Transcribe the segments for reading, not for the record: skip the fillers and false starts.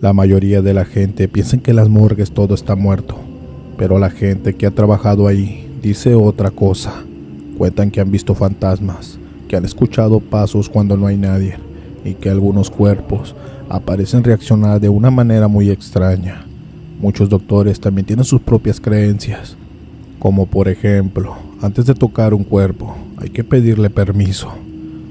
La mayoría de la gente piensa que en las morgues todo está muerto, pero la gente que ha trabajado ahí dice otra cosa. Cuentan que han visto fantasmas, que han escuchado pasos cuando no hay nadie y que algunos cuerpos aparecen reaccionar de una manera muy extraña. Muchos doctores también tienen sus propias creencias, como por ejemplo, antes de tocar un cuerpo hay que pedirle permiso.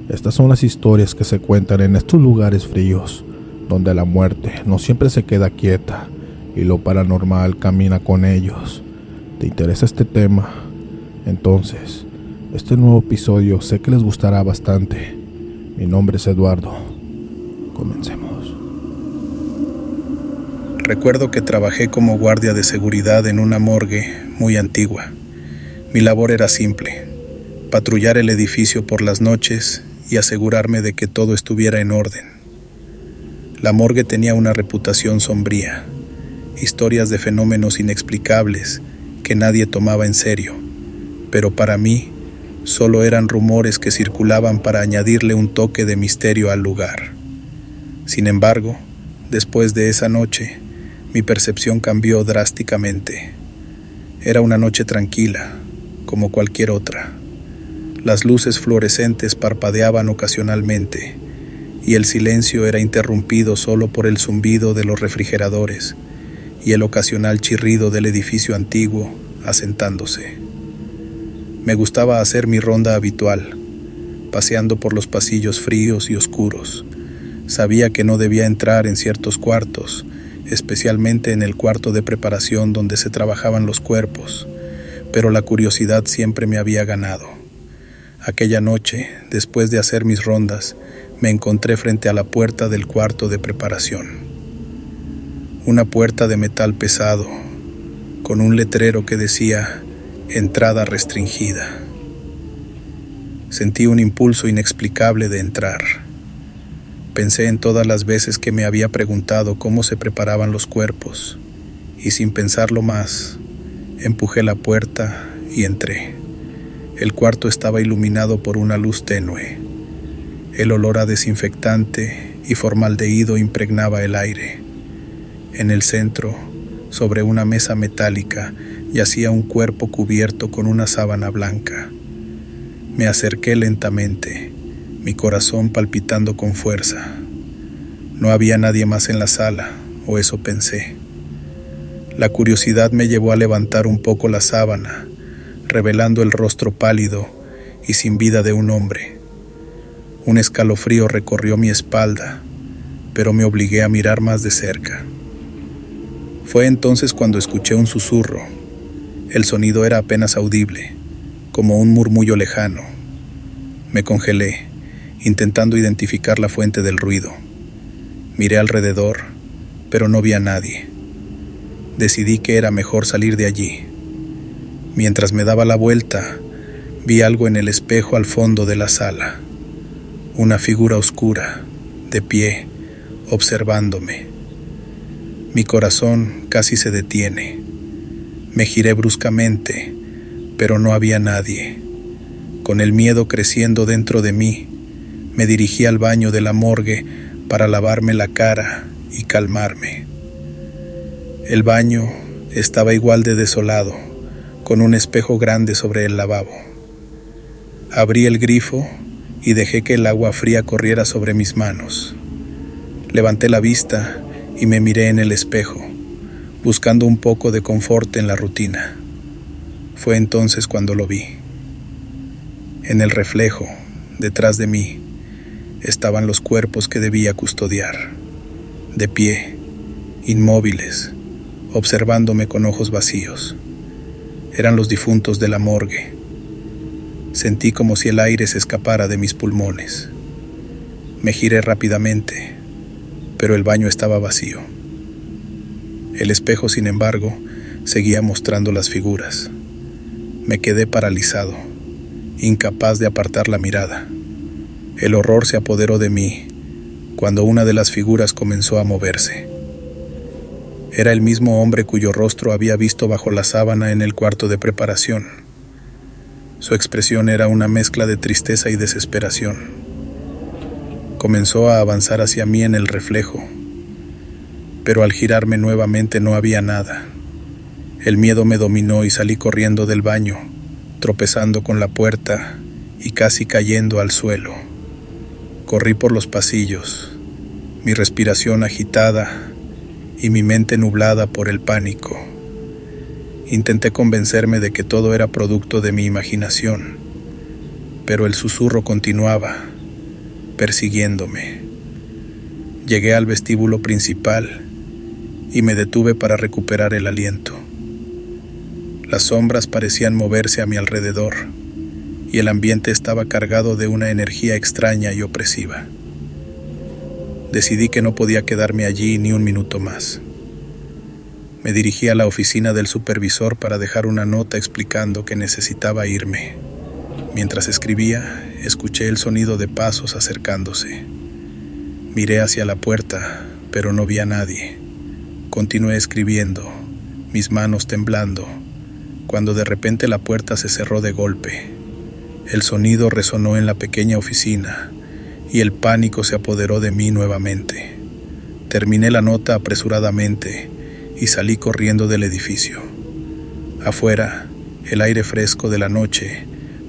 Estas son las historias que se cuentan en estos lugares fríos, donde la muerte no siempre se queda quieta y lo paranormal camina con ellos. ¿Te interesa este tema? Entonces, este nuevo episodio sé que les gustará bastante. Mi nombre es Eduardo. Comencemos. Recuerdo que trabajé como guardia de seguridad en una morgue muy antigua. Mi labor era simple: patrullar el edificio por las noches y asegurarme de que todo estuviera en orden. La morgue tenía una reputación sombría, historias de fenómenos inexplicables que nadie tomaba en serio, pero para mí solo eran rumores que circulaban para añadirle un toque de misterio al lugar. Sin embargo, después de esa noche, mi percepción cambió drásticamente. Era una noche tranquila, como cualquier otra. Las luces fluorescentes parpadeaban ocasionalmente, y el silencio era interrumpido solo por el zumbido de los refrigeradores y el ocasional chirrido del edificio antiguo asentándose. Me gustaba hacer mi ronda habitual, paseando por los pasillos fríos y oscuros. Sabía que no debía entrar en ciertos cuartos, especialmente en el cuarto de preparación donde se trabajaban los cuerpos, pero la curiosidad siempre me había ganado. Aquella noche, después de hacer mis rondas, me encontré frente a la puerta del cuarto de preparación. Una puerta de metal pesado, con un letrero que decía «Entrada restringida». Sentí un impulso inexplicable de entrar. Pensé en todas las veces que me había preguntado cómo se preparaban los cuerpos, y sin pensarlo más, empujé la puerta y entré. El cuarto estaba iluminado por una luz tenue. El olor a desinfectante y formaldehído impregnaba el aire. En el centro, sobre una mesa metálica, yacía un cuerpo cubierto con una sábana blanca. Me acerqué lentamente, mi corazón palpitando con fuerza. No había nadie más en la sala, o eso pensé. La curiosidad me llevó a levantar un poco la sábana, revelando el rostro pálido y sin vida de un hombre. Un escalofrío recorrió mi espalda, pero me obligué a mirar más de cerca. Fue entonces cuando escuché un susurro. El sonido era apenas audible, como un murmullo lejano. Me congelé, intentando identificar la fuente del ruido. Miré alrededor, pero no vi a nadie. Decidí que era mejor salir de allí. Mientras me daba la vuelta, vi algo en el espejo al fondo de la sala. Una figura oscura, de pie, observándome. Mi corazón casi se detiene. Me giré bruscamente, pero no había nadie. Con el miedo creciendo dentro de mí, me dirigí al baño de la morgue para lavarme la cara y calmarme. El baño estaba igual de desolado, con un espejo grande sobre el lavabo. Abrí el grifo y dejé que el agua fría corriera sobre mis manos. Levanté la vista y me miré en el espejo, buscando un poco de confort en la rutina. Fue entonces cuando lo vi. En el reflejo, detrás de mí, estaban los cuerpos que debía custodiar, de pie, inmóviles, observándome con ojos vacíos. Eran los difuntos de la morgue. Sentí como si el aire se escapara de mis pulmones. Me giré rápidamente, pero el baño estaba vacío. El espejo, sin embargo, seguía mostrando las figuras. Me quedé paralizado, incapaz de apartar la mirada. El horror se apoderó de mí cuando una de las figuras comenzó a moverse. Era el mismo hombre cuyo rostro había visto bajo la sábana en el cuarto de preparación. Su expresión era una mezcla de tristeza y desesperación. Comenzó a avanzar hacia mí en el reflejo, pero al girarme nuevamente no había nada. El miedo me dominó y salí corriendo del baño, tropezando con la puerta y casi cayendo al suelo. Corrí por los pasillos, mi respiración agitada y mi mente nublada por el pánico. Intenté convencerme de que todo era producto de mi imaginación, pero el susurro continuaba, persiguiéndome. Llegué al vestíbulo principal y me detuve para recuperar el aliento. Las sombras parecían moverse a mi alrededor y el ambiente estaba cargado de una energía extraña y opresiva. Decidí que no podía quedarme allí ni un minuto más. Me dirigí a la oficina del supervisor para dejar una nota explicando que necesitaba irme. Mientras escribía, escuché el sonido de pasos acercándose. Miré hacia la puerta, pero no vi a nadie. Continué escribiendo, mis manos temblando, cuando de repente la puerta se cerró de golpe. El sonido resonó en la pequeña oficina y el pánico se apoderó de mí nuevamente. Terminé la nota apresuradamente y salí corriendo del edificio. Afuera, el aire fresco de la noche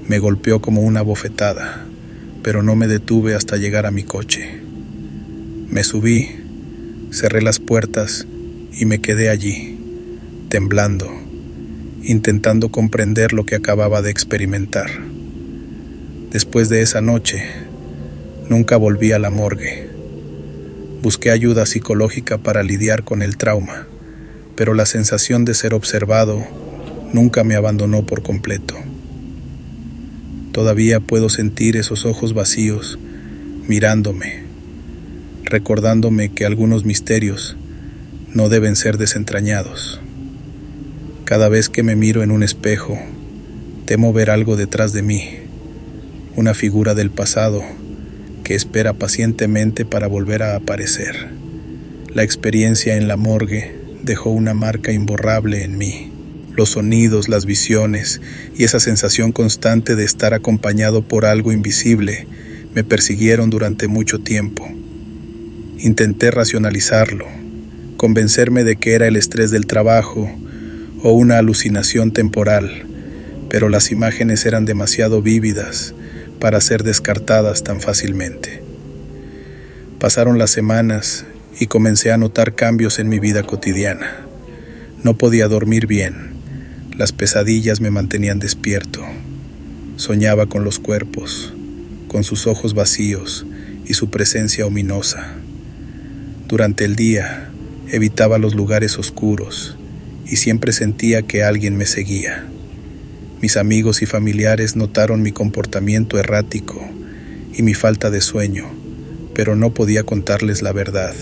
me golpeó como una bofetada, pero no me detuve hasta llegar a mi coche. Me subí, cerré las puertas y me quedé allí, temblando, intentando comprender lo que acababa de experimentar. Después de esa noche, nunca volví a la morgue. Busqué ayuda psicológica para lidiar con el trauma, pero la sensación de ser observado nunca me abandonó por completo. Todavía puedo sentir esos ojos vacíos mirándome, recordándome que algunos misterios no deben ser desentrañados. Cada vez que me miro en un espejo, temo ver algo detrás de mí, una figura del pasado que espera pacientemente para volver a aparecer. La experiencia en la morgue dejó una marca imborrable en mí. Los sonidos, las visiones y esa sensación constante de estar acompañado por algo invisible me persiguieron durante mucho tiempo. Intenté racionalizarlo, convencerme de que era el estrés del trabajo o una alucinación temporal, pero las imágenes eran demasiado vívidas para ser descartadas tan fácilmente. Pasaron las semanas y comencé a notar cambios en mi vida cotidiana. No podía dormir bien, las pesadillas me mantenían despierto. Soñaba con los cuerpos, con sus ojos vacíos y su presencia ominosa. Durante el día, evitaba los lugares oscuros y siempre sentía que alguien me seguía. Mis amigos y familiares notaron mi comportamiento errático y mi falta de sueño, pero no podía contarles la verdad.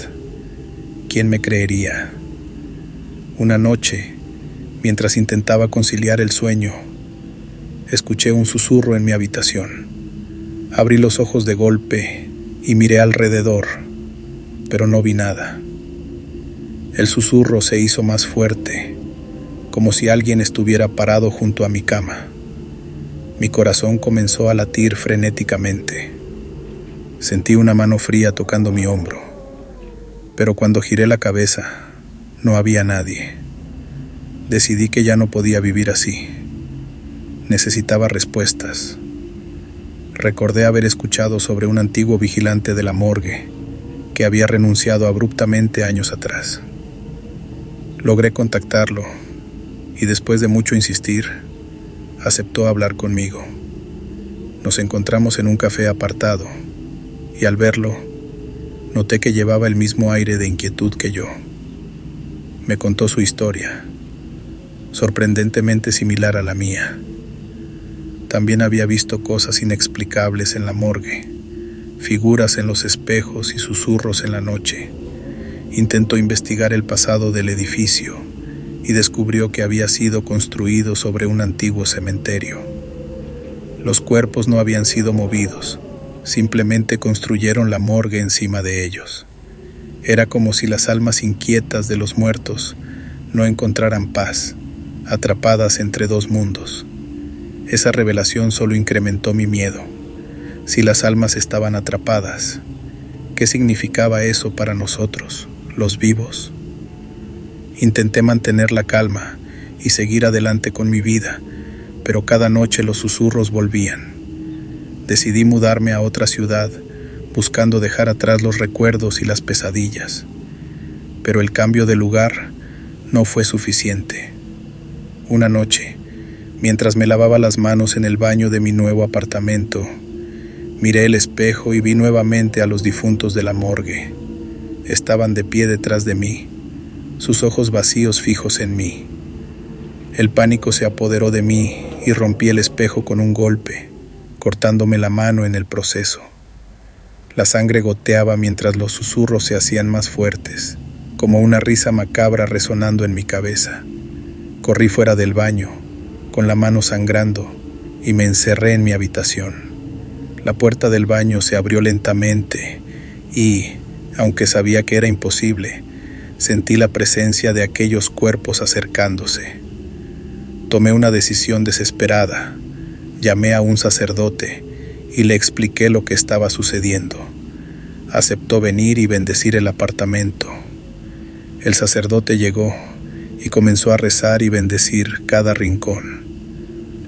¿Quién me creería? Una noche, mientras intentaba conciliar el sueño, escuché un susurro en mi habitación. Abrí los ojos de golpe y miré alrededor, pero no vi nada. El susurro se hizo más fuerte, como si alguien estuviera parado junto a mi cama. Mi corazón comenzó a latir frenéticamente. Sentí una mano fría tocando mi hombro, pero cuando giré la cabeza, no había nadie. Decidí que ya no podía vivir así. Necesitaba respuestas. Recordé haber escuchado sobre un antiguo vigilante de la morgue que había renunciado abruptamente años atrás. Logré contactarlo y después de mucho insistir, aceptó hablar conmigo. Nos encontramos en un café apartado y al verlo, noté que llevaba el mismo aire de inquietud que yo. Me contó su historia, sorprendentemente similar a la mía. También había visto cosas inexplicables en la morgue, figuras en los espejos y susurros en la noche. Intentó investigar el pasado del edificio y descubrió que había sido construido sobre un antiguo cementerio. Los cuerpos no habían sido movidos, simplemente construyeron la morgue encima de ellos. Era como si las almas inquietas de los muertos no encontraran paz, atrapadas entre dos mundos. Esa revelación solo incrementó mi miedo. Si las almas estaban atrapadas, ¿qué significaba eso para nosotros, los vivos? Intenté mantener la calma y seguir adelante con mi vida, pero cada noche los susurros volvían. Decidí mudarme a otra ciudad, buscando dejar atrás los recuerdos y las pesadillas. Pero el cambio de lugar no fue suficiente. Una noche, mientras me lavaba las manos en el baño de mi nuevo apartamento, miré el espejo y vi nuevamente a los difuntos de la morgue. Estaban de pie detrás de mí, sus ojos vacíos fijos en mí. El pánico se apoderó de mí y rompí el espejo con un golpe, cortándome la mano en el proceso. La sangre goteaba mientras los susurros se hacían más fuertes, como una risa macabra resonando en mi cabeza. Corrí fuera del baño, con la mano sangrando, y me encerré en mi habitación. La puerta del baño se abrió lentamente y, aunque sabía que era imposible, sentí la presencia de aquellos cuerpos acercándose. Tomé una decisión desesperada. Llamé a un sacerdote y le expliqué lo que estaba sucediendo. Aceptó venir y bendecir el apartamento. El sacerdote llegó y comenzó a rezar y bendecir cada rincón.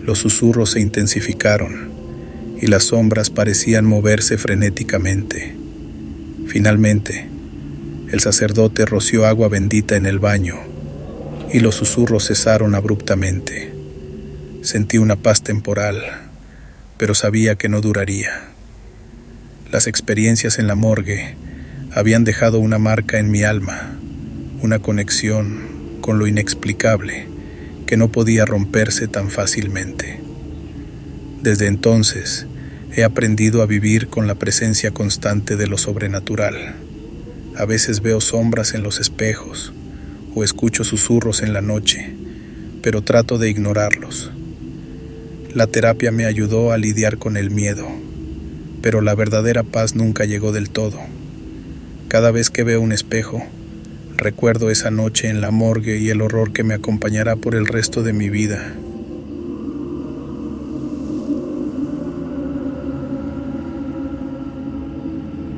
Los susurros se intensificaron y las sombras parecían moverse frenéticamente. Finalmente, el sacerdote roció agua bendita en el baño y los susurros cesaron abruptamente. Sentí una paz temporal, pero sabía que no duraría. Las experiencias en la morgue habían dejado una marca en mi alma, una conexión con lo inexplicable que no podía romperse tan fácilmente. Desde entonces, he aprendido a vivir con la presencia constante de lo sobrenatural. A veces veo sombras en los espejos o escucho susurros en la noche, pero trato de ignorarlos. La terapia me ayudó a lidiar con el miedo, pero la verdadera paz nunca llegó del todo. Cada vez que veo un espejo, recuerdo esa noche en la morgue y el horror que me acompañará por el resto de mi vida.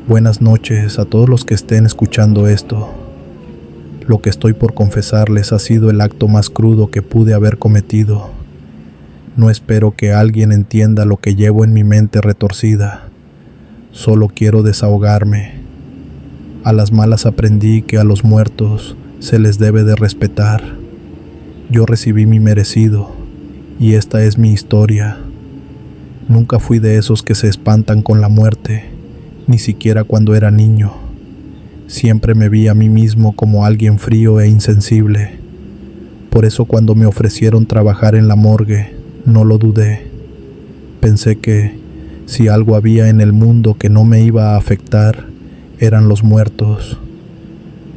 Buenas noches a todos los que estén escuchando esto. Lo que estoy por confesarles ha sido el acto más crudo que pude haber cometido. No espero que alguien entienda lo que llevo en mi mente retorcida. Solo quiero desahogarme. A las malas aprendí que a los muertos se les debe de respetar. Yo recibí mi merecido, y esta es mi historia. Nunca fui de esos que se espantan con la muerte, ni siquiera cuando era niño. Siempre me vi a mí mismo como alguien frío e insensible. Por eso cuando me ofrecieron trabajar en la morgue, no lo dudé. Pensé que si algo había en el mundo que no me iba a afectar, eran los muertos.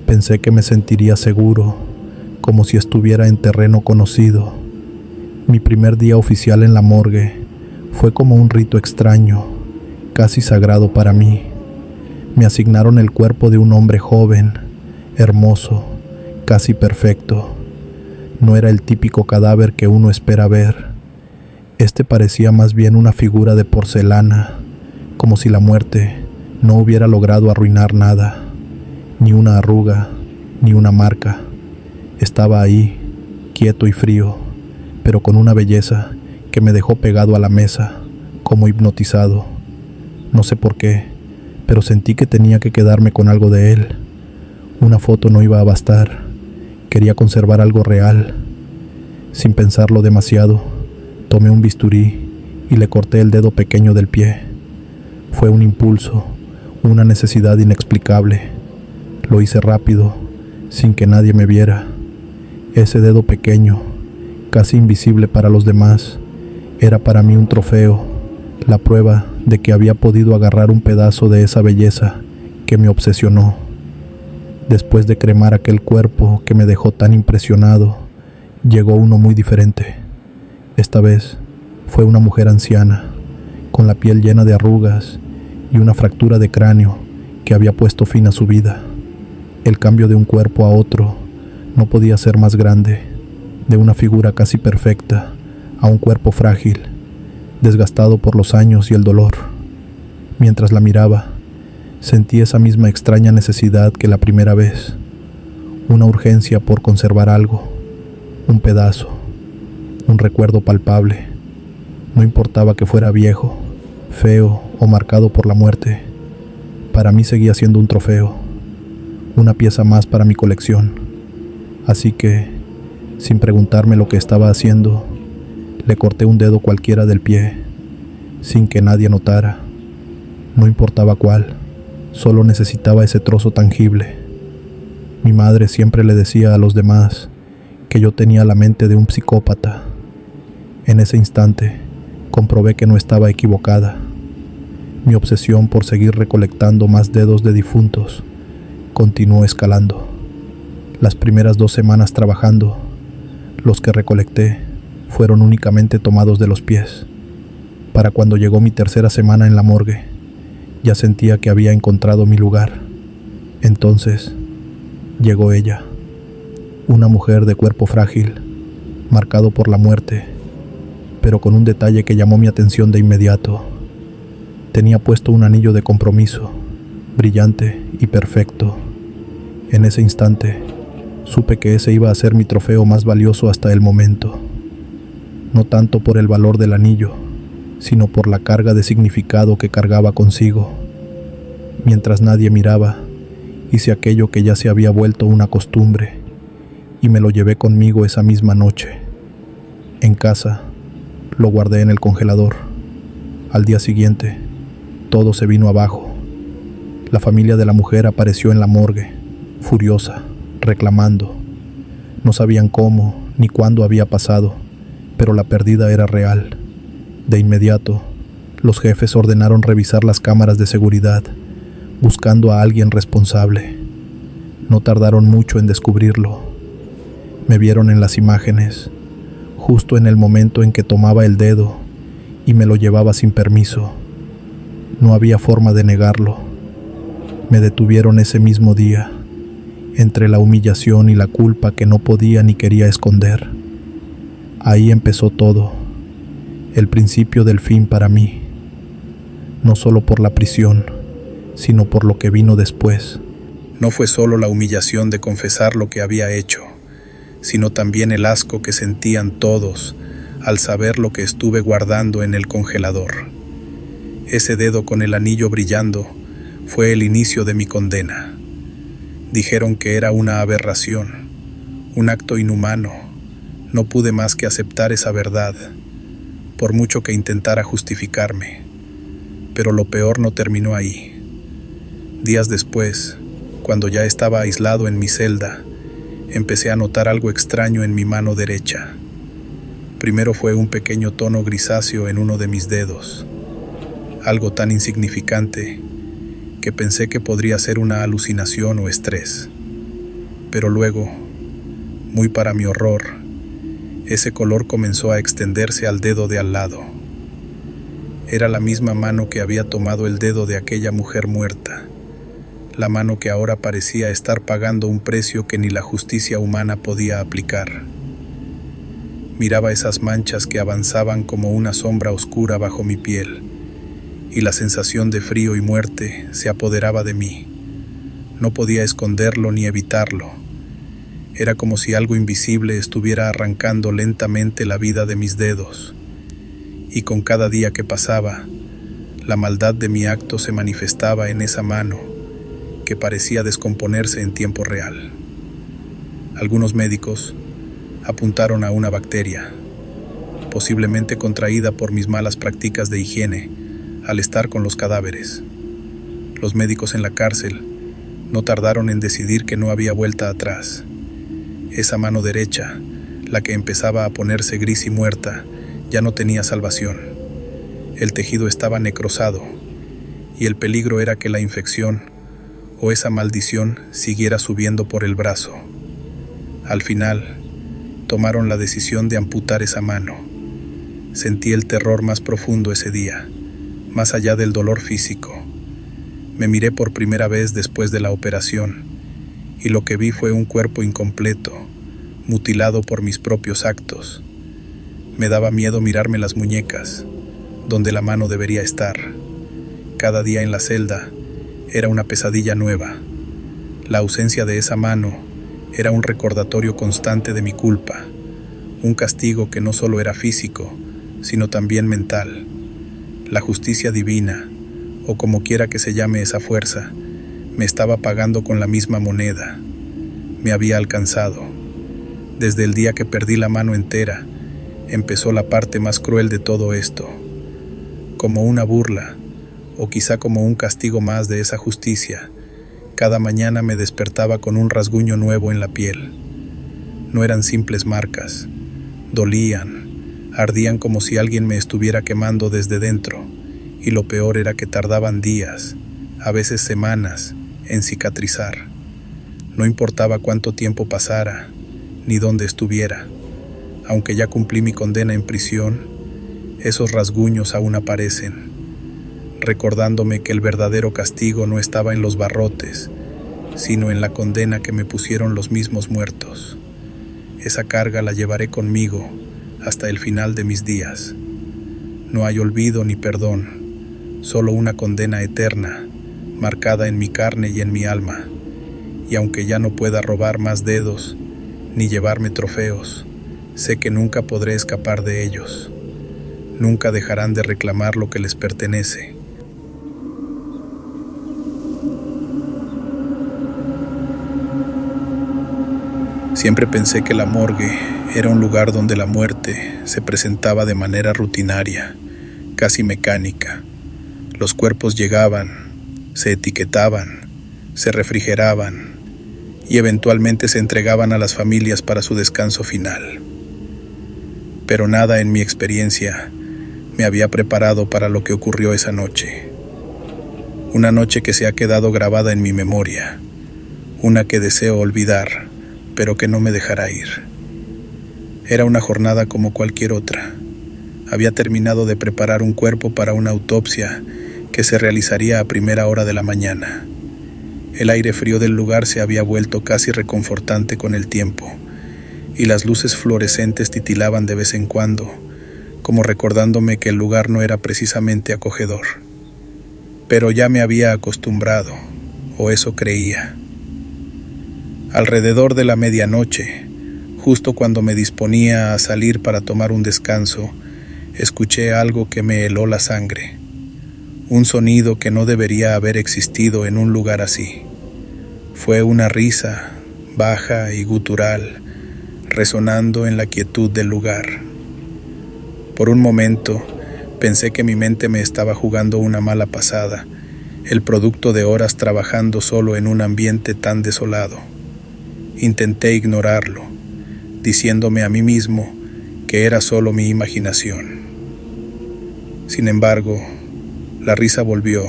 Pensé que me sentiría seguro, como si estuviera en terreno conocido. Mi primer día oficial en la morgue fue como un rito extraño, casi sagrado para mí. Me asignaron el cuerpo de un hombre joven, hermoso, casi perfecto. No era el típico cadáver que uno espera ver. Este parecía más bien una figura de porcelana, como si la muerte no hubiera logrado arruinar nada, ni una arruga, ni una marca. Estaba ahí, quieto y frío, pero con una belleza que me dejó pegado a la mesa, como hipnotizado. No sé por qué, pero sentí que tenía que quedarme con algo de él. Una foto no iba a bastar. Quería conservar algo real. Sin pensarlo demasiado, tomé un bisturí y le corté el dedo pequeño del pie. Fue un impulso, una necesidad inexplicable. Lo hice rápido, sin que nadie me viera. Ese dedo pequeño, casi invisible para los demás, era para mí un trofeo, la prueba de que había podido agarrar un pedazo de esa belleza que me obsesionó. Después de cremar aquel cuerpo que me dejó tan impresionado, llegó uno muy diferente. Esta vez fue una mujer anciana, con la piel llena de arrugas y una fractura de cráneo que había puesto fin a su vida. El cambio de un cuerpo a otro no podía ser más grande, de una figura casi perfecta a un cuerpo frágil, desgastado por los años y el dolor. Mientras la miraba, sentí esa misma extraña necesidad que la primera vez, una urgencia por conservar algo, un pedazo, un recuerdo palpable. No importaba que fuera viejo, feo o marcado por la muerte, para mí seguía siendo un trofeo, una pieza más para mi colección. Así que, sin preguntarme lo que estaba haciendo, le corté un dedo cualquiera del pie, sin que nadie notara. No importaba cuál, solo necesitaba ese trozo tangible. Mi madre siempre le decía a los demás que yo tenía la mente de un psicópata. En ese instante, comprobé que no estaba equivocada. Mi obsesión por seguir recolectando más dedos de difuntos continuó escalando. Las primeras 2 semanas trabajando, los que recolecté fueron únicamente tomados de los pies. Para cuando llegó mi 3ª semana en la morgue, ya sentía que había encontrado mi lugar. Entonces, llegó ella, una mujer de cuerpo frágil, marcado por la muerte, pero con un detalle que llamó mi atención de inmediato. Tenía puesto un anillo de compromiso, brillante y perfecto. En ese instante, supe que ese iba a ser mi trofeo más valioso hasta el momento. No tanto por el valor del anillo, sino por la carga de significado que cargaba consigo. Mientras nadie miraba, hice aquello que ya se había vuelto una costumbre, y me lo llevé conmigo esa misma noche. En casa, lo guardé en el congelador. Al día siguiente, todo se vino abajo. La familia de la mujer apareció en la morgue, furiosa, reclamando. No sabían cómo ni cuándo había pasado, pero la pérdida era real. De inmediato, los jefes ordenaron revisar las cámaras de seguridad, buscando a alguien responsable. No tardaron mucho en descubrirlo. Me vieron en las imágenes, justo en el momento en que tomaba el dedo y me lo llevaba sin permiso. No había forma de negarlo. Me detuvieron ese mismo día, entre la humillación y la culpa que no podía ni quería esconder. Ahí empezó todo, el principio del fin para mí, no solo por la prisión, sino por lo que vino después. No fue solo la humillación de confesar lo que había hecho, sino también el asco que sentían todos al saber lo que estuve guardando en el congelador. Ese dedo con el anillo brillando fue el inicio de mi condena. Dijeron que era una aberración, un acto inhumano. No pude más que aceptar esa verdad, por mucho que intentara justificarme. Pero lo peor no terminó ahí. Días después, cuando ya estaba aislado en mi celda, empecé a notar algo extraño en mi mano derecha. Primero fue un pequeño tono grisáceo en uno de mis dedos, algo tan insignificante que pensé que podría ser una alucinación o estrés. Pero luego, muy para mi horror, ese color comenzó a extenderse al dedo de al lado. Era la misma mano que había tomado el dedo de aquella mujer muerta, la mano que ahora parecía estar pagando un precio que ni la justicia humana podía aplicar. Miraba esas manchas que avanzaban como una sombra oscura bajo mi piel, y la sensación de frío y muerte se apoderaba de mí. No podía esconderlo ni evitarlo. Era como si algo invisible estuviera arrancando lentamente la vida de mis dedos. Y con cada día que pasaba, la maldad de mi acto se manifestaba en esa mano, que parecía descomponerse en tiempo real. Algunos médicos apuntaron a una bacteria, posiblemente contraída por mis malas prácticas de higiene al estar con los cadáveres. Los médicos en la cárcel no tardaron en decidir que no había vuelta atrás. Esa mano derecha, la que empezaba a ponerse gris y muerta, ya no tenía salvación. El tejido estaba necrosado, y el peligro era que la infección o esa maldición siguiera subiendo por el brazo. Al final, tomaron la decisión de amputar esa mano. Sentí el terror más profundo ese día, más allá del dolor físico. Me miré por primera vez después de la operación, y lo que vi fue un cuerpo incompleto, mutilado por mis propios actos. Me daba miedo mirarme las muñecas, donde la mano debería estar. Cada día en la celda era una pesadilla nueva. La ausencia de esa mano Era un recordatorio constante de mi culpa, un castigo que no solo era físico, sino también mental. La justicia divina, o como quiera que se llame esa fuerza, me estaba pagando con la misma moneda. Me había alcanzado. Desde el día que perdí la mano entera, empezó la parte más cruel de todo esto. Como una burla, o quizá como un castigo más de esa justicia, cada mañana me despertaba con un rasguño nuevo en la piel. No eran simples marcas, dolían, ardían como si alguien me estuviera quemando desde dentro, y lo peor era que tardaban días, a veces semanas, en cicatrizar. No importaba cuánto tiempo pasara, ni dónde estuviera. Aunque ya cumplí mi condena en prisión, esos rasguños aún aparecen, recordándome que el verdadero castigo no estaba en los barrotes, sino en la condena que me pusieron los mismos muertos. Esa carga la llevaré conmigo hasta el final de mis días. No hay olvido ni perdón, solo una condena eterna, marcada en mi carne y en mi alma. Y aunque ya no pueda robar más dedos, ni llevarme trofeos, sé que nunca podré escapar de ellos. Nunca dejarán de reclamar lo que les pertenece. Siempre pensé que la morgue era un lugar donde la muerte se presentaba de manera rutinaria, casi mecánica. Los cuerpos llegaban, se etiquetaban, se refrigeraban y eventualmente se entregaban a las familias para su descanso final. Pero nada en mi experiencia me había preparado para lo que ocurrió esa noche. Una noche que se ha quedado grabada en mi memoria, una que deseo olvidar, pero que no me dejará ir. Era una jornada como cualquier otra. Había terminado de preparar un cuerpo para una autopsia que se realizaría a primera hora de la mañana. El aire frío del lugar se había vuelto casi reconfortante con el tiempo, y las luces fluorescentes titilaban de vez en cuando, como recordándome que el lugar no era precisamente acogedor. Pero ya me había acostumbrado, o eso creía. Alrededor de la medianoche, justo cuando me disponía a salir para tomar un descanso, escuché algo que me heló la sangre. Un sonido que no debería haber existido en un lugar así. Fue una risa, baja y gutural, resonando en la quietud del lugar. Por un momento, pensé que mi mente me estaba jugando una mala pasada, el producto de horas trabajando solo en un ambiente tan desolado. Intenté ignorarlo, diciéndome a mí mismo que era solo mi imaginación. Sin embargo, la risa volvió,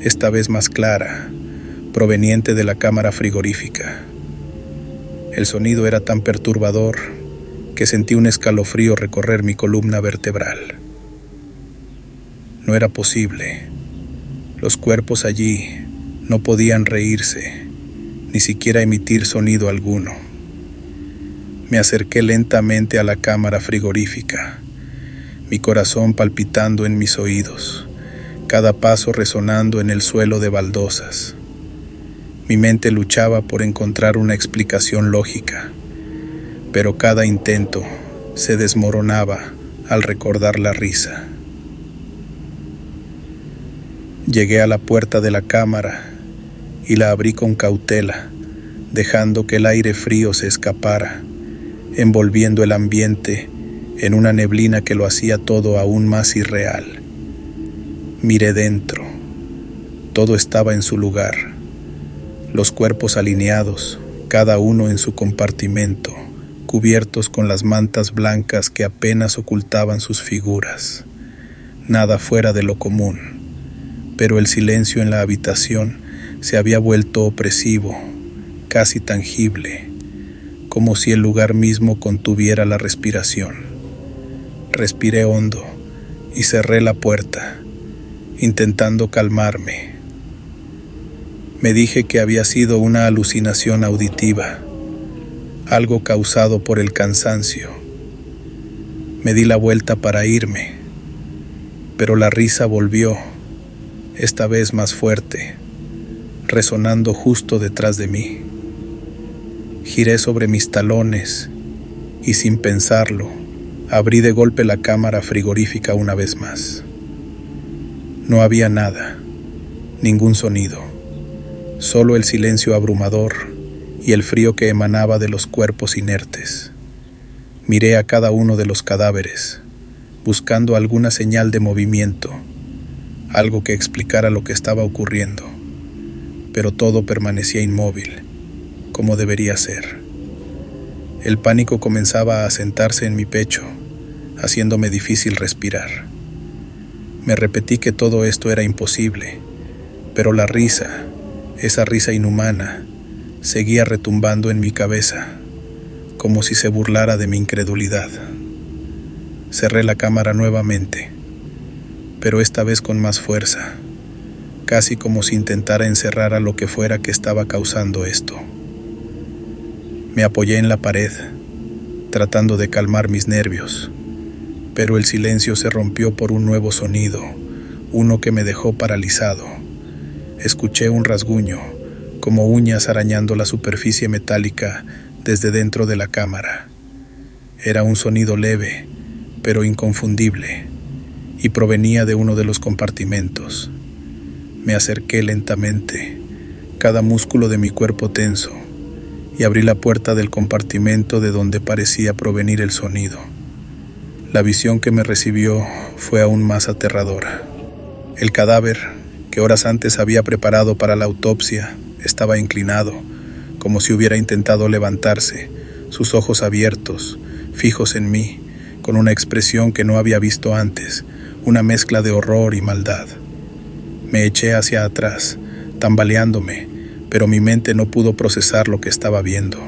esta vez más clara, proveniente de la cámara frigorífica. El sonido era tan perturbador que sentí un escalofrío recorrer mi columna vertebral. No era posible. Los cuerpos allí no podían reírse, ni siquiera emitir sonido alguno. Me acerqué lentamente a la cámara frigorífica, mi corazón palpitando en mis oídos, cada paso resonando en el suelo de baldosas. Mi mente luchaba por encontrar una explicación lógica, pero cada intento se desmoronaba al recordar la risa. Llegué a la puerta de la cámara y la abrí con cautela, dejando que el aire frío se escapara, envolviendo el ambiente en una neblina que lo hacía todo aún más irreal. Miré dentro. Todo estaba en su lugar. Los cuerpos alineados, cada uno en su compartimento, cubiertos con las mantas blancas que apenas ocultaban sus figuras. Nada fuera de lo común, pero el silencio en la habitación se había vuelto opresivo, casi tangible, como si el lugar mismo contuviera la respiración. Respiré hondo y cerré la puerta, intentando calmarme. Me dije que había sido una alucinación auditiva, algo causado por el cansancio. Me di la vuelta para irme, pero la risa volvió, esta vez más fuerte, resonando justo detrás de mí. Giré sobre mis talones y sin pensarlo, abrí de golpe la cámara frigorífica una vez más. No había nada, ningún sonido, solo el silencio abrumador y el frío que emanaba de los cuerpos inertes. Miré a cada uno de los cadáveres, buscando alguna señal de movimiento, algo que explicara lo que estaba ocurriendo, pero todo permanecía inmóvil, como debería ser. El pánico comenzaba a asentarse en mi pecho, haciéndome difícil respirar. Me repetí que todo esto era imposible, pero la risa, esa risa inhumana, seguía retumbando en mi cabeza, como si se burlara de mi incredulidad. Cerré la cámara nuevamente, pero esta vez con más fuerza, casi como si intentara encerrar a lo que fuera que estaba causando esto. Me apoyé en la pared, tratando de calmar mis nervios, pero el silencio se rompió por un nuevo sonido, uno que me dejó paralizado. Escuché un rasguño, como uñas arañando la superficie metálica desde dentro de la cámara. Era un sonido leve, pero inconfundible, y provenía de uno de los compartimentos. Me acerqué lentamente, cada músculo de mi cuerpo tenso, y abrí la puerta del compartimento de donde parecía provenir el sonido. La visión que me recibió fue aún más aterradora. El cadáver, que horas antes había preparado para la autopsia, estaba inclinado, como si hubiera intentado levantarse, sus ojos abiertos, fijos en mí, con una expresión que no había visto antes, una mezcla de horror y maldad. Me eché hacia atrás, tambaleándome, pero mi mente no pudo procesar lo que estaba viendo.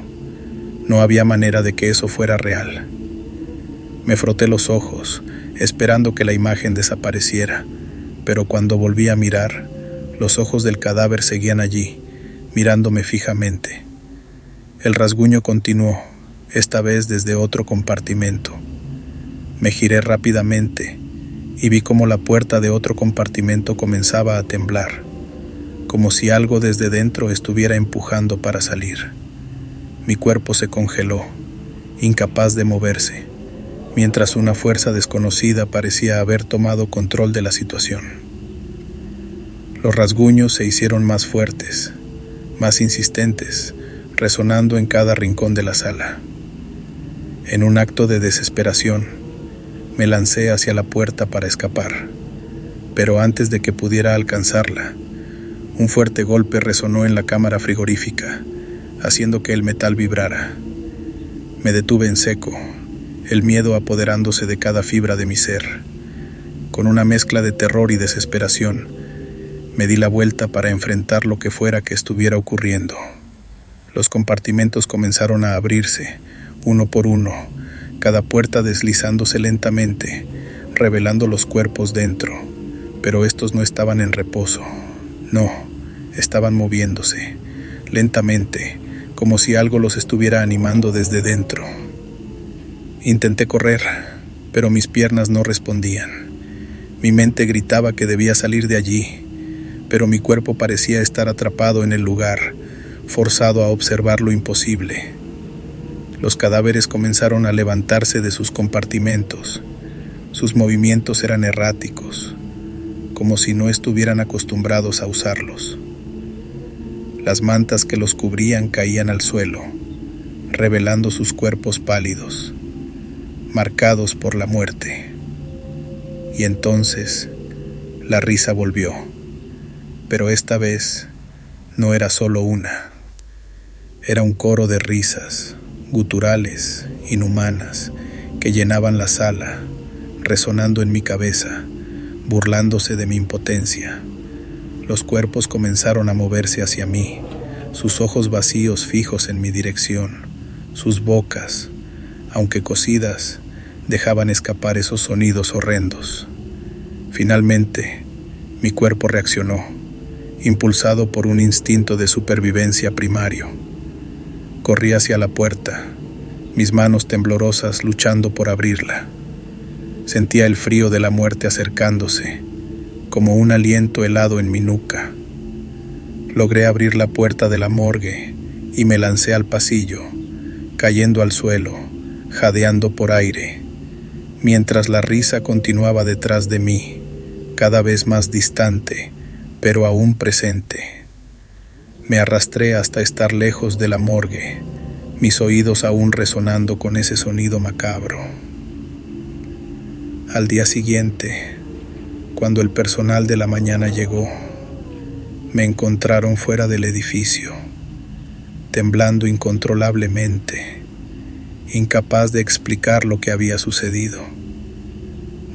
No había manera de que eso fuera real. Me froté los ojos, esperando que la imagen desapareciera, pero cuando volví a mirar, los ojos del cadáver seguían allí, mirándome fijamente. El rasguño continuó, esta vez desde otro compartimento. Me giré rápidamente y vi cómo la puerta de otro compartimento comenzaba a temblar, como si algo desde dentro estuviera empujando para salir. Mi cuerpo se congeló, incapaz de moverse, mientras una fuerza desconocida parecía haber tomado control de la situación. Los rasguños se hicieron más fuertes, más insistentes, resonando en cada rincón de la sala. En un acto de desesperación, me lancé hacia la puerta para escapar, pero antes de que pudiera alcanzarla, un fuerte golpe resonó en la cámara frigorífica, haciendo que el metal vibrara. Me detuve en seco, el miedo apoderándose de cada fibra de mi ser. Con una mezcla de terror y desesperación, me di la vuelta para enfrentar lo que fuera que estuviera ocurriendo. Los compartimentos comenzaron a abrirse, uno por uno, cada puerta deslizándose lentamente, revelando los cuerpos dentro, pero estos no estaban en reposo. No, estaban moviéndose, lentamente, como si algo los estuviera animando desde dentro. Intenté correr, pero mis piernas no respondían. Mi mente gritaba que debía salir de allí, pero mi cuerpo parecía estar atrapado en el lugar, forzado a observar lo imposible. Los cadáveres comenzaron a levantarse de sus compartimentos. Sus movimientos eran erráticos, como si no estuvieran acostumbrados a usarlos. Las mantas que los cubrían caían al suelo, revelando sus cuerpos pálidos, marcados por la muerte. Y entonces la risa volvió, pero esta vez no era solo una. Era un coro de risas, guturales, inhumanas, que llenaban la sala, resonando en mi cabeza, burlándose de mi impotencia. Los cuerpos comenzaron a moverse hacia mí, sus ojos vacíos fijos en mi dirección, sus bocas, aunque cosidas, dejaban escapar esos sonidos horrendos. Finalmente, mi cuerpo reaccionó, impulsado por un instinto de supervivencia primario. Corrí hacia la puerta, mis manos temblorosas luchando por abrirla. Sentía el frío de la muerte acercándose, como un aliento helado en mi nuca. Logré abrir la puerta de la morgue y me lancé al pasillo, cayendo al suelo, jadeando por aire, mientras la risa continuaba detrás de mí, cada vez más distante, pero aún presente. Me arrastré hasta estar lejos de la morgue, mis oídos aún resonando con ese sonido macabro. Al día siguiente, cuando el personal de la mañana llegó, me encontraron fuera del edificio, temblando incontrolablemente, incapaz de explicar lo que había sucedido.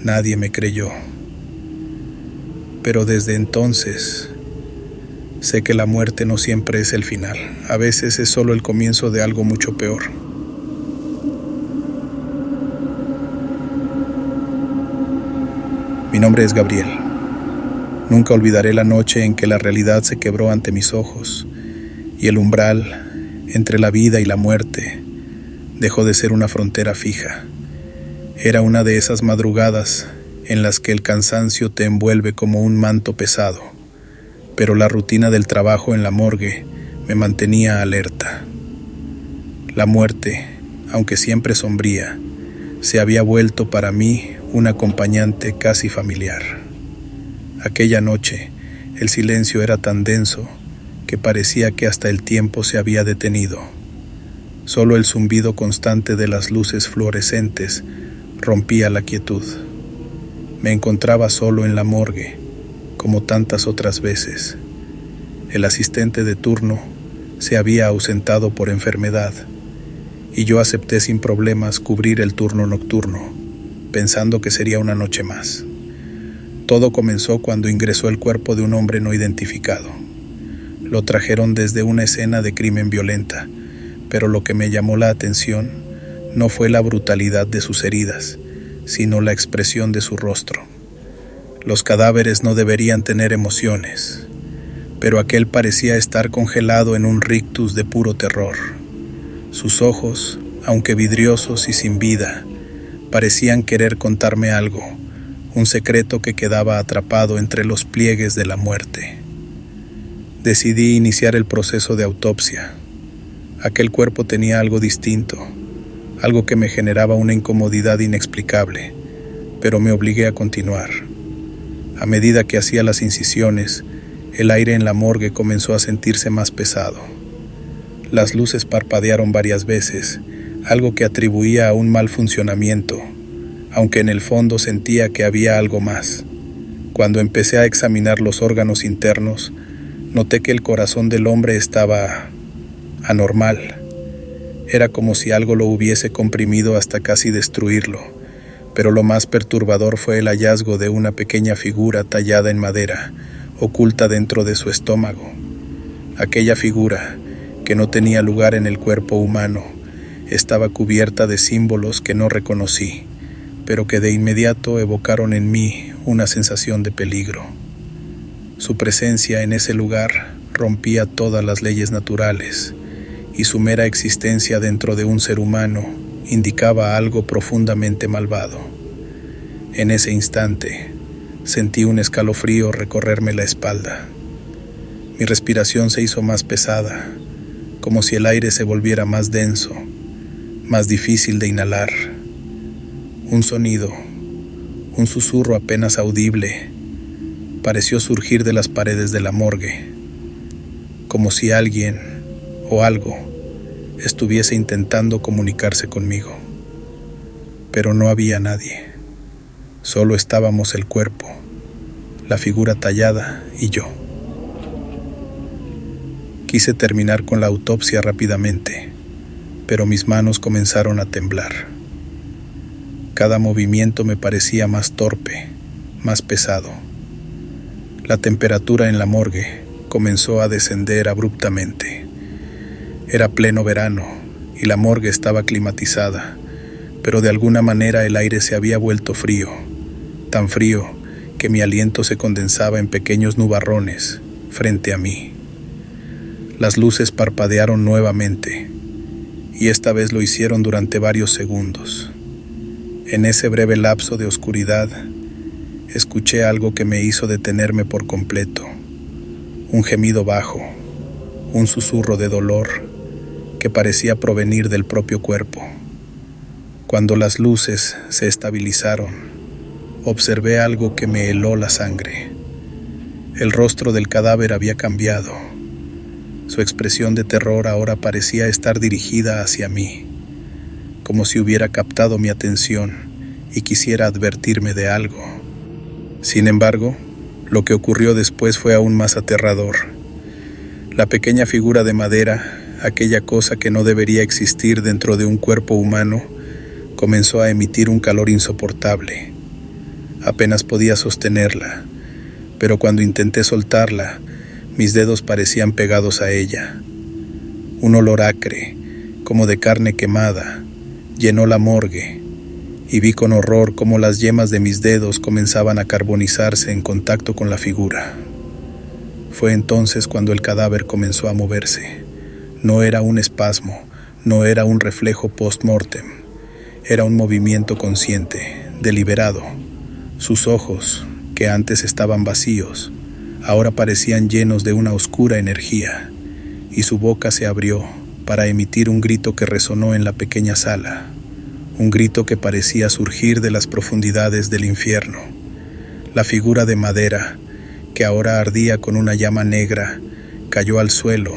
Nadie me creyó. Pero desde entonces, sé que la muerte no siempre es el final. A veces es solo el comienzo de algo mucho peor. Mi nombre es Gabriel. Nunca olvidaré la noche en que la realidad se quebró ante mis ojos y el umbral entre la vida y la muerte dejó de ser una frontera fija. Era una de esas madrugadas en las que el cansancio te envuelve como un manto pesado, pero la rutina del trabajo en la morgue me mantenía alerta. La muerte, aunque siempre sombría, se había vuelto para mí un acompañante casi familiar. Aquella noche, el silencio era tan denso que parecía que hasta el tiempo se había detenido. Solo el zumbido constante de las luces fluorescentes rompía la quietud. Me encontraba solo en la morgue, como tantas otras veces. El asistente de turno se había ausentado por enfermedad, y yo acepté sin problemas cubrir el turno nocturno, pensando que sería una noche más. Todo comenzó cuando ingresó el cuerpo de un hombre no identificado. Lo trajeron desde una escena de crimen violenta, pero lo que me llamó la atención no fue la brutalidad de sus heridas, sino la expresión de su rostro. Los cadáveres no deberían tener emociones, pero aquel parecía estar congelado en un rictus de puro terror. Sus ojos, aunque vidriosos y sin vida, parecían querer contarme algo, un secreto que quedaba atrapado entre los pliegues de la muerte. Decidí iniciar el proceso de autopsia. Aquel cuerpo tenía algo distinto, algo que me generaba una incomodidad inexplicable, pero me obligué a continuar. A medida que hacía las incisiones, el aire en la morgue comenzó a sentirse más pesado. Las luces parpadearon varias veces, algo que atribuía a un mal funcionamiento, aunque en el fondo sentía que había algo más. Cuando empecé a examinar los órganos internos, noté que el corazón del hombre estaba anormal. Era como si algo lo hubiese comprimido hasta casi destruirlo, pero lo más perturbador fue el hallazgo de una pequeña figura tallada en madera, oculta dentro de su estómago. Aquella figura, que no tenía lugar en el cuerpo humano, estaba cubierta de símbolos que no reconocí, pero que de inmediato evocaron en mí una sensación de peligro. Su presencia en ese lugar rompía todas las leyes naturales, y su mera existencia dentro de un ser humano indicaba algo profundamente malvado. En ese instante, sentí un escalofrío recorrerme la espalda. Mi respiración se hizo más pesada, como si el aire se volviera más denso, más difícil de inhalar. Un sonido, un susurro apenas audible, pareció surgir de las paredes de la morgue, como si alguien o algo estuviese intentando comunicarse conmigo. Pero no había nadie. Solo estábamos el cuerpo, la figura tallada y yo. Quise terminar con la autopsia rápidamente, pero mis manos comenzaron a temblar. Cada movimiento me parecía más torpe, más pesado. La temperatura en la morgue comenzó a descender abruptamente. Era pleno verano y la morgue estaba climatizada, pero de alguna manera el aire se había vuelto frío, tan frío que mi aliento se condensaba en pequeños nubarrones frente a mí. Las luces parpadearon nuevamente, y esta vez lo hicieron durante varios segundos. En ese breve lapso de oscuridad, escuché algo que me hizo detenerme por completo. Un gemido bajo, un susurro de dolor que parecía provenir del propio cuerpo. Cuando las luces se estabilizaron, observé algo que me heló la sangre. El rostro del cadáver había cambiado. Su expresión de terror ahora parecía estar dirigida hacia mí, como si hubiera captado mi atención y quisiera advertirme de algo. Sin embargo, lo que ocurrió después fue aún más aterrador. La pequeña figura de madera, aquella cosa que no debería existir dentro de un cuerpo humano, comenzó a emitir un calor insoportable. Apenas podía sostenerla, pero cuando intenté soltarla, mis dedos parecían pegados a ella. Un olor acre, como de carne quemada, llenó la morgue, y vi con horror cómo las yemas de mis dedos comenzaban a carbonizarse en contacto con la figura. Fue entonces cuando el cadáver comenzó a moverse. No era un espasmo, no era un reflejo post-mortem. Era un movimiento consciente, deliberado. Sus ojos, que antes estaban vacíos, ahora parecían llenos de una oscura energía, y su boca se abrió para emitir un grito que resonó en la pequeña sala, un grito que parecía surgir de las profundidades del infierno. La figura de madera, que ahora ardía con una llama negra, cayó al suelo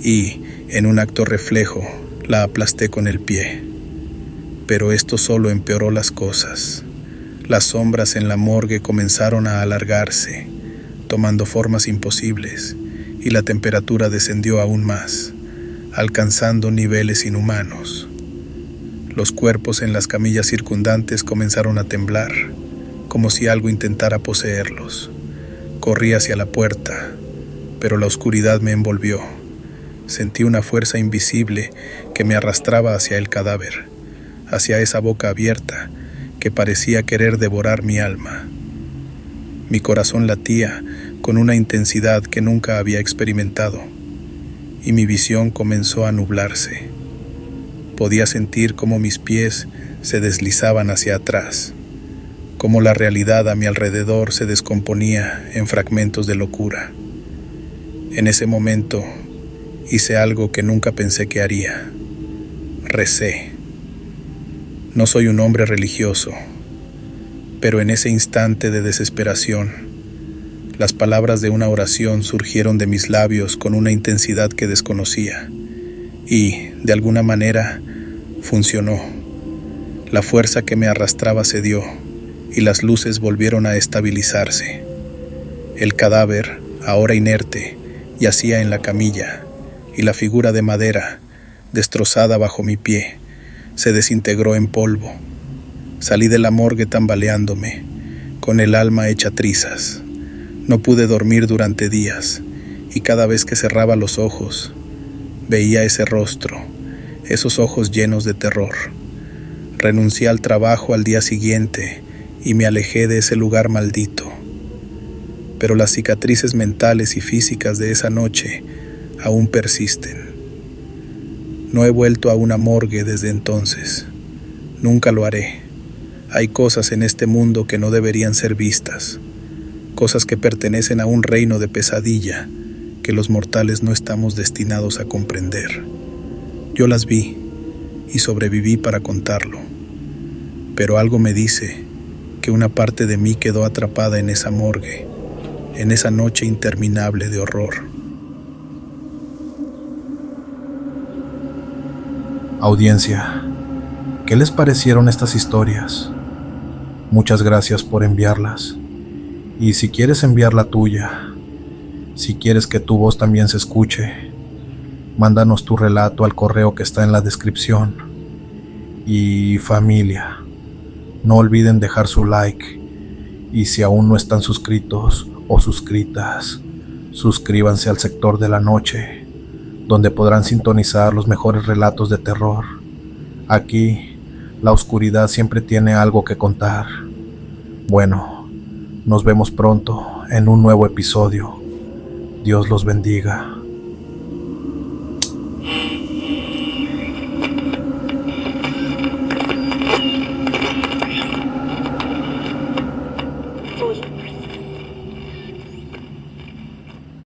y, en un acto reflejo, la aplasté con el pie. Pero esto solo empeoró las cosas. Las sombras en la morgue comenzaron a alargarse, tomando formas imposibles, y la temperatura descendió aún más, alcanzando niveles inhumanos. Los cuerpos en las camillas circundantes comenzaron a temblar, como si algo intentara poseerlos. Corrí hacia la puerta, pero la oscuridad me envolvió. Sentí una fuerza invisible que me arrastraba hacia el cadáver, hacia esa boca abierta que parecía querer devorar mi alma. Mi corazón latía con una intensidad que nunca había experimentado, y mi visión comenzó a nublarse. Podía sentir cómo mis pies se deslizaban hacia atrás, cómo la realidad a mi alrededor se descomponía en fragmentos de locura. En ese momento hice algo que nunca pensé que haría. Recé. No soy un hombre religioso, pero en ese instante de desesperación, las palabras de una oración surgieron de mis labios con una intensidad que desconocía, y, de alguna manera, funcionó. La fuerza que me arrastraba cedió, y las luces volvieron a estabilizarse. El cadáver, ahora inerte, yacía en la camilla, y la figura de madera, destrozada bajo mi pie, se desintegró en polvo. Salí de la morgue tambaleándome, con el alma hecha trizas. No pude dormir durante días, y cada vez que cerraba los ojos, veía ese rostro, esos ojos llenos de terror. Renuncié al trabajo al día siguiente y me alejé de ese lugar maldito. Pero las cicatrices mentales y físicas de esa noche aún persisten. No he vuelto a una morgue desde entonces. Nunca lo haré. Hay cosas en este mundo que no deberían ser vistas. Cosas que pertenecen a un reino de pesadilla que los mortales no estamos destinados a comprender. Yo las vi y sobreviví para contarlo. Pero algo me dice que una parte de mí quedó atrapada en esa morgue, en esa noche interminable de horror. Audiencia, ¿qué les parecieron estas historias? Muchas gracias por enviarlas. Y si quieres enviar la tuya, si quieres que tu voz también se escuche, mándanos tu relato al correo que está en la descripción. Y familia, no olviden dejar su like, y si aún no están suscritos o suscritas, suscríbanse al Sector de la Noche, donde podrán sintonizar los mejores relatos de terror. Aquí, la oscuridad siempre tiene algo que contar. Bueno, nos vemos pronto en un nuevo episodio. Dios los bendiga. Hoy